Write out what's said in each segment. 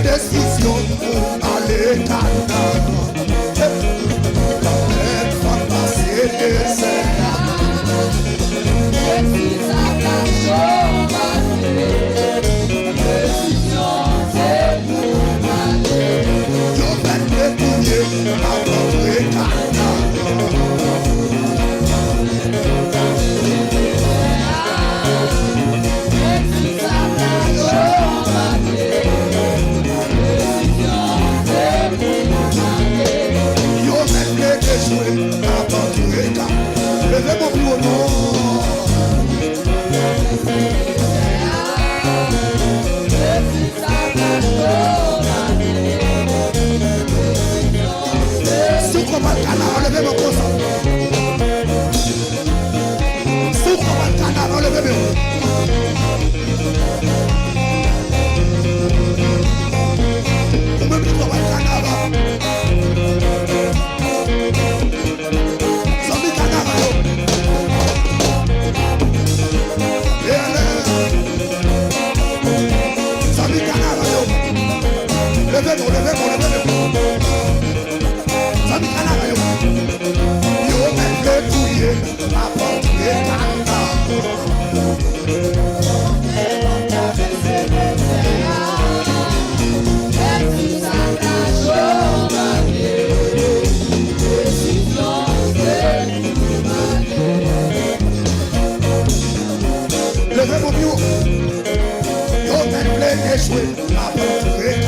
décision pour aller canard. La tête va passer des serres. Je vais te dépouiller avant de canard. Levez mon plus haut nom. Souko Balkana, enlevez mon consent. Souko Balkana, enlevez mon. Vous me dites Balkana là. Levez-vous. Ça me canard, yo même le touiller, ma porte est levez-vous bio, yo même le échoué, ma porte est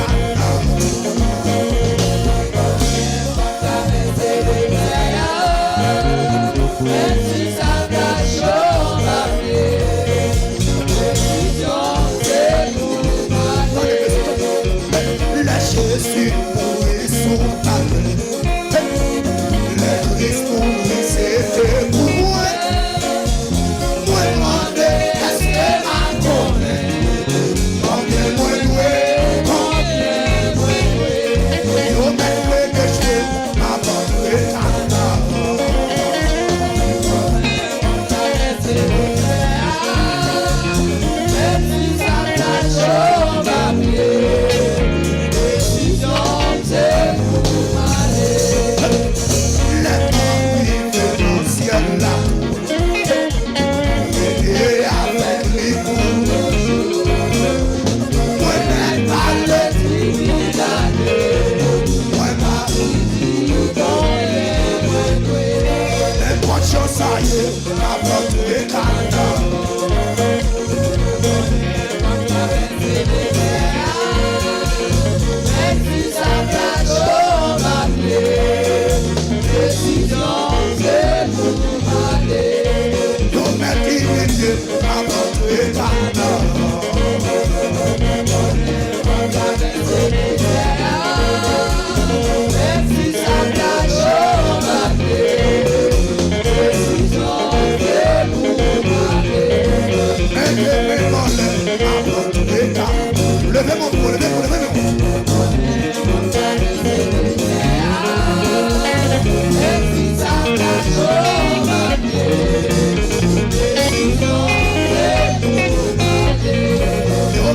Jésus pourrit son talent. Le Christ pourrit, c'était pour moi. Moi demandais, est-ce que ma connaît? Combien moi doué? Yo même le déchoué, ma bonne éternelle. Yo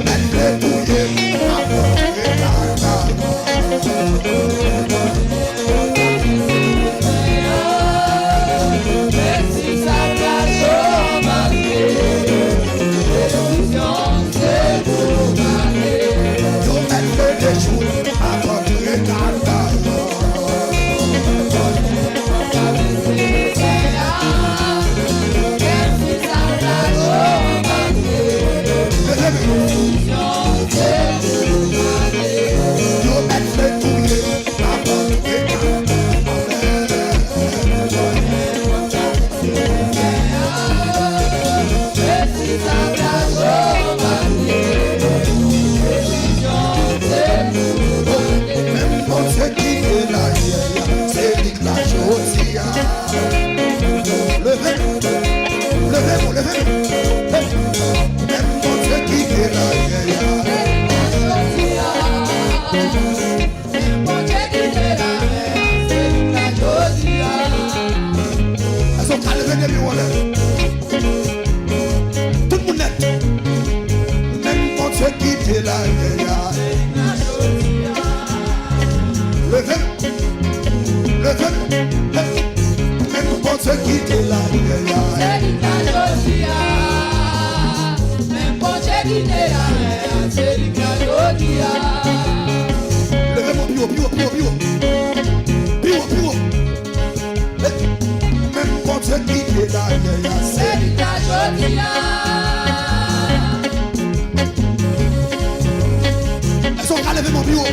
lever mon bureau.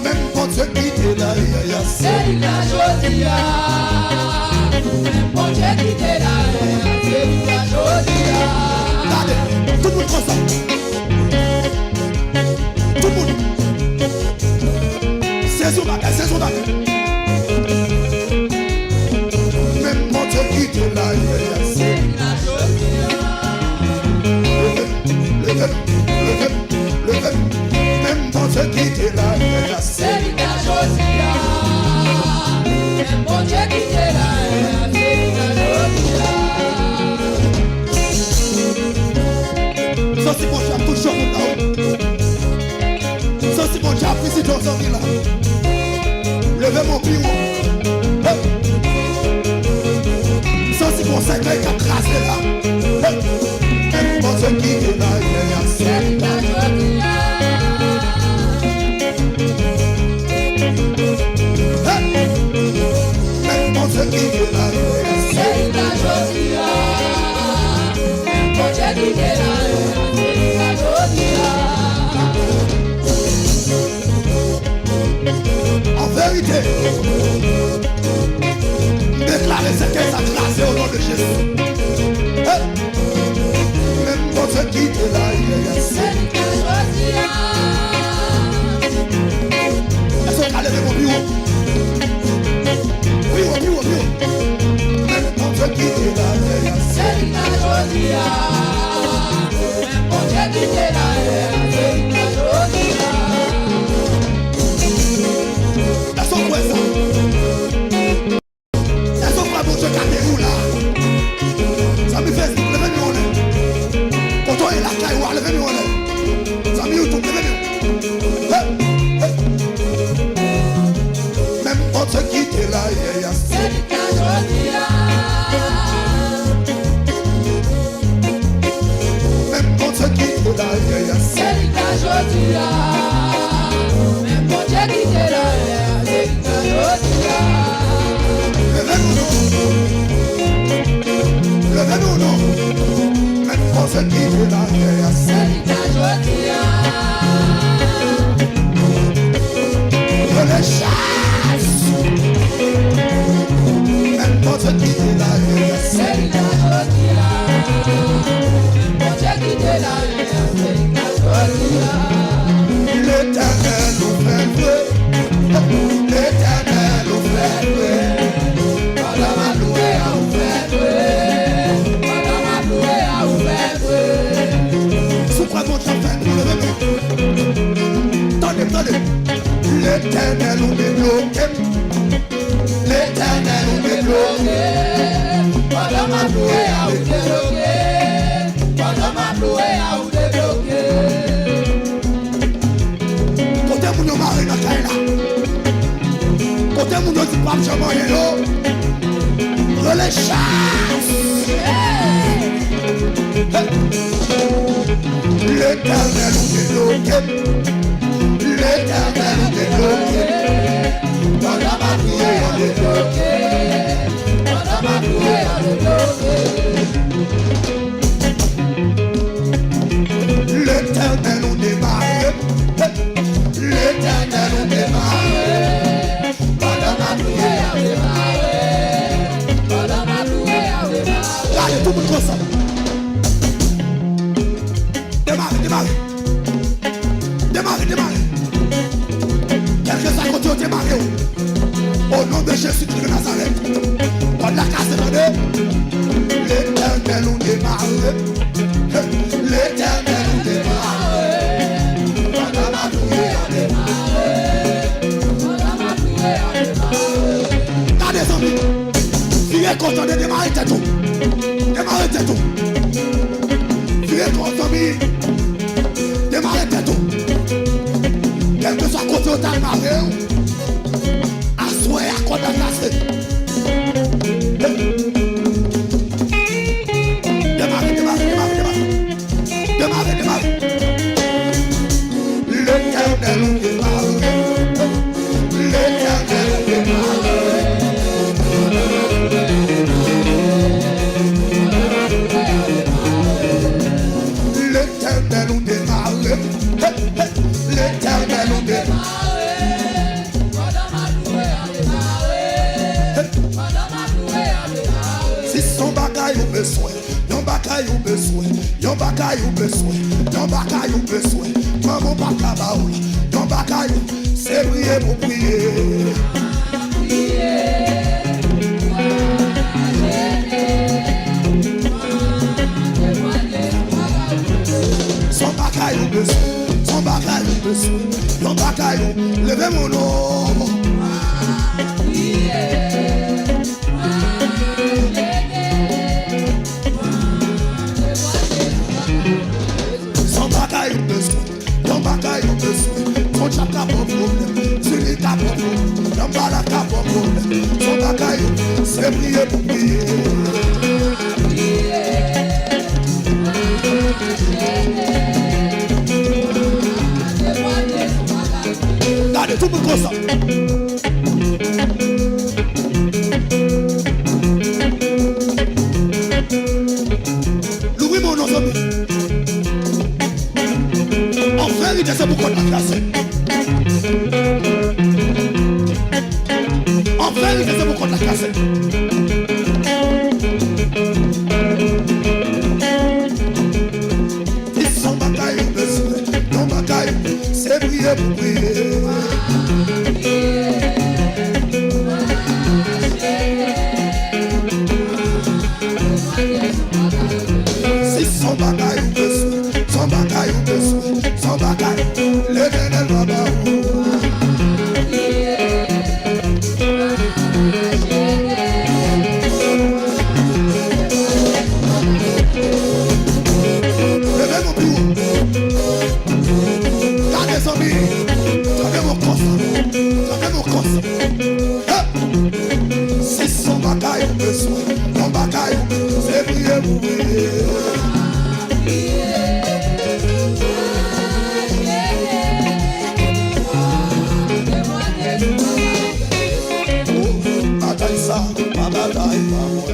Même quand tu quittes là, c'est une jodia. Même quand tu quittes là, c'est une jodia. Regardez, tout le monde comme ça. Tout le monde. C'est son bagage, c'est son bagage. Même quand tu quittes là, c'est une jodia. Le même quand tu quittes là, c'est une jodia. Même quand tu quittes là, c'est une jodia. Ça c'est mon chat, toujours mon là. Ça c'est mon chat, président là. Levez mon bureau. Ça c'est mon secret qui a tracé là. Même quand tu quittes là, c'est une jodia. Même quand tu quittes là, c'est une jodia. Même quand tu quittes là, c'est une jodia. en vérité, déclarer ce qu'elle a tracé au nom de Jésus. Même quand tu quittes là, c'est une jodia. est-ce qu'on a levé mon bureau? Bureau. Même quand tu quittes là, c'est une jodia. Même quand tu quittes là, c'est une jodia. est-ce qu'on voit ça? Est-ce qu'on voit mon Dieu garder où là? Ça me fait, levez-nous en l'air. Quand on est là, levez-nous en l'air. Ça me YouTube, levez-nous. Même quand tu quittes là, c'est une jodia. même quand tu quittes là, C'est une jodia. Même quand tu quittes là, c'est une jodia. levez-nous non. Même quand tu quittes là, C'est une jodia. je les chasse. Même quand tu quittes là, C'est une jodia. Même quand tu quittes là, c'est une jodia. l'Éternel nous fait louer. L'Éternel nous fait louer. Madame a loué, a ouvert loué. Madame a loué, a ouvert loué. Sous quoi mon champagne, levez-nous. Attendez. L'Éternel nous débloque. L'Éternel nous débloque. Madame a loué, a débloqué. Madame a loué, a débloqué. Côté mon mari dans la là. Côté mon dit pas jamais rien. Relais chasse. L'Éternel nous débloque. L'Éternel nous débloque. Madame a loué, a débloqué. Madame a loué, a débloqué. L'Éternel nous démarre. L'Éternel nous démarre. Madame a loué, a démarré. Madame a loué, a démarré. Regardez tout le monde comme ça. Démarrez. Quelques à côté ont démarré. Au nom de Jésus-Christ de Nazareth. On l'a cassé dans deux. L'Éternel nous démarre. L'Éternel nous démarre. Madame a loué, a démarré. Madame a loué, a démarré. Regardez les amis. Virez content de démarrer tête tout. Démarrez tête tout. Virez content de démarrer tête tout. Quel que soit côté où tu as démarré, assoyez à quoi tu as cassé. Démarrez. L'Éternel nous démarre. L'Éternel nous démarre. L'Éternel nous démarre. L'Éternel nous Yon bakay ou besoin, yon bakay ou besoin. Maman pas kabaoul, yon bakay c'est prier pour prier. Son bakay ou besoin, son bakay ou besoin. Yon bakay ou, levez mon nom. Son bakay ou besoin, yon bakay ou besoin. Son chap ka bon problème, celui ka bon problème, yon bala ka bon problème. Son bakay ou, c'est prier pour prier. Regardez tout le monde comme ça. Louis mon nom, en vérité, c'est pourquoi on a classé. En vérité, c'est pourquoi on a classé. Ils sont bataille au besoin, non bataille, c'est prier pour prier. Si son bataille au besoin, son bataille au besoin, son bataille, l'Éternel va bas. Si son bagaille ou besoin, ton bagaille, c'est prier pour prier. Bataille ça, ma bataille pas moi.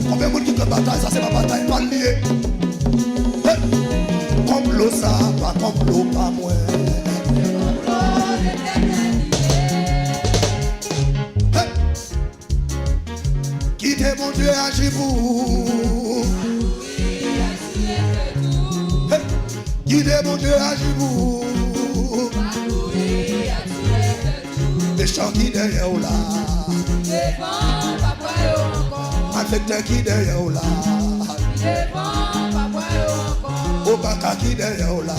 Combien de monde qui fait bataille, ça c'est ma bataille pas liée. Complot ça, pas complot pas moi. Quittez mon Dieu à Jibou. Quittez mon Dieu à Jibou. Les chants qui derrière là. Avec qui derrière là. Au baka qui derrière là.